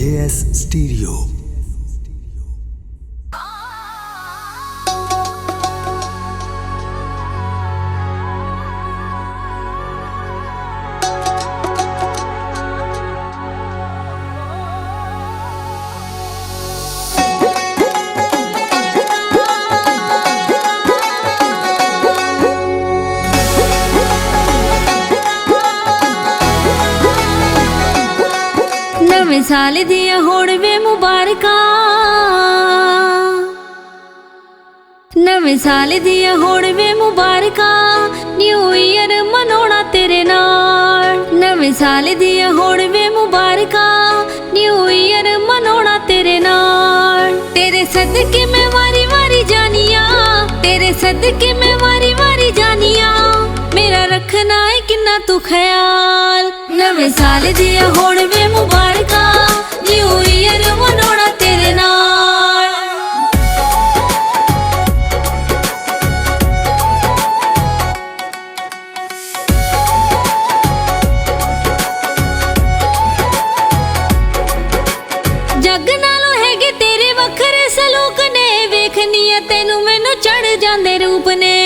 JS Stereo। नवें साल दिया होड़ वे मुबारका, नवें साल दिया होड़ वे मुबारका, न्यू ईयर मनाना तेरे नाल। नवें साल दिया होड़ वे मुबारका, न्यू ईयर मनाना तेरे नाल। तेरे सदके मैं वारी वारी जानिया, तेरे सदके मैं वारी वारी जानिया, मेरा रखना है किन्ना तू ख्याल। नवें साल दिया होड़ वे मुबारका, न्यू ईयर मनाना तेरे नाल। जग नालों हैगे तेरे वखरे सलूक ने, वेखनी है तेनू मैनू चढ़ जांदे रूप ने।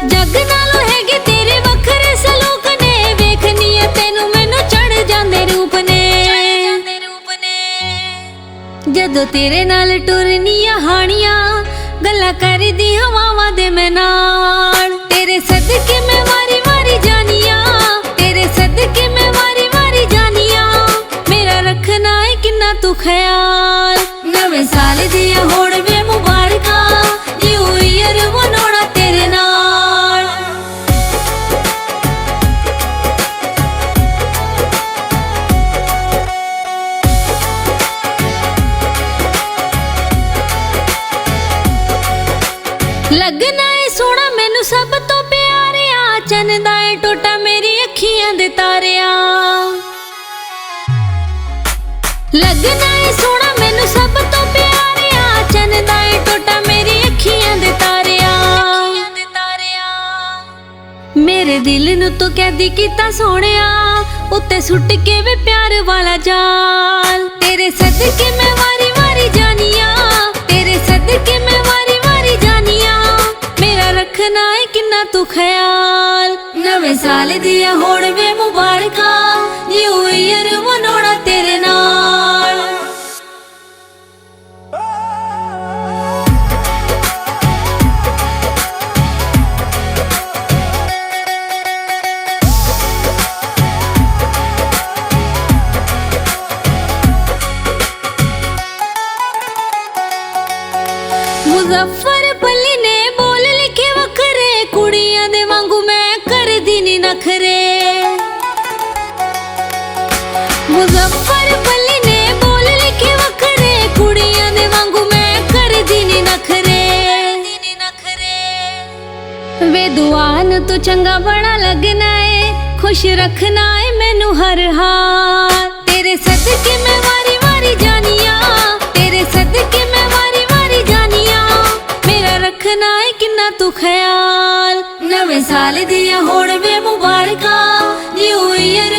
जग नालों हैगे तेरे वखरे सलूक ने, वेखनी है तेनू मैनू चढ़ जांदे रूप ने। जदों तेरे नाल टुरनियां हानियां, गल्लां करदी हवावां दे मैं नाल। तेरे सदके मैं वारी वारी जानिया, तेरे सदके मैं वारी वारी जानिया, मेरा रखना है किन्ना तू ख्याल। नवें साल दिया होड़ वे मुबारका, न्यू ईयर मनाना तेरे नाल। लगना है सोना मैनू सब तो प्यारिया, चन्दा है टोटा मेरी अखियां दे तारिया। लगना है सोना मैनू सब तो प्यारिया, चन्दा है टोटा मेरी अखियां दे तारिया। मेरे दिल नू तो कैदी कीता सोहणिया, उत्ते सुट के वे प्यार वाला जाल। तेरे सदके मैं वारी वारी जानिया, तेरे सदके मैं वारी वारी जानिया, मेरा रखना है किन्ना तू ख्याल। नवें साल दिया होड़ वे मुबारका, न्यू ईयर मनाना तेरे नाल। मुजफ्फरपल्ली ने बोल लिखे वखरे, कुड़ियां दे वांगू मैं करदी नी नखरे। मुजफ्फरपल्ली ने बोल लिखे वखरे, कुड़ियां दे वांगू मैं करदी नी नखरे। वे दुआन तो चंगा बड़ा लगना है, खुश रखना है मैनू हर हाल। तेरे सदके मैं वारी वारी जानिया, तेरे सदके मैं वारी वारी जानिया, मेरा रखना है किन्ना तू ख्याल। नवें साल दिया होड़ वे मुबारका, न्यू ईयर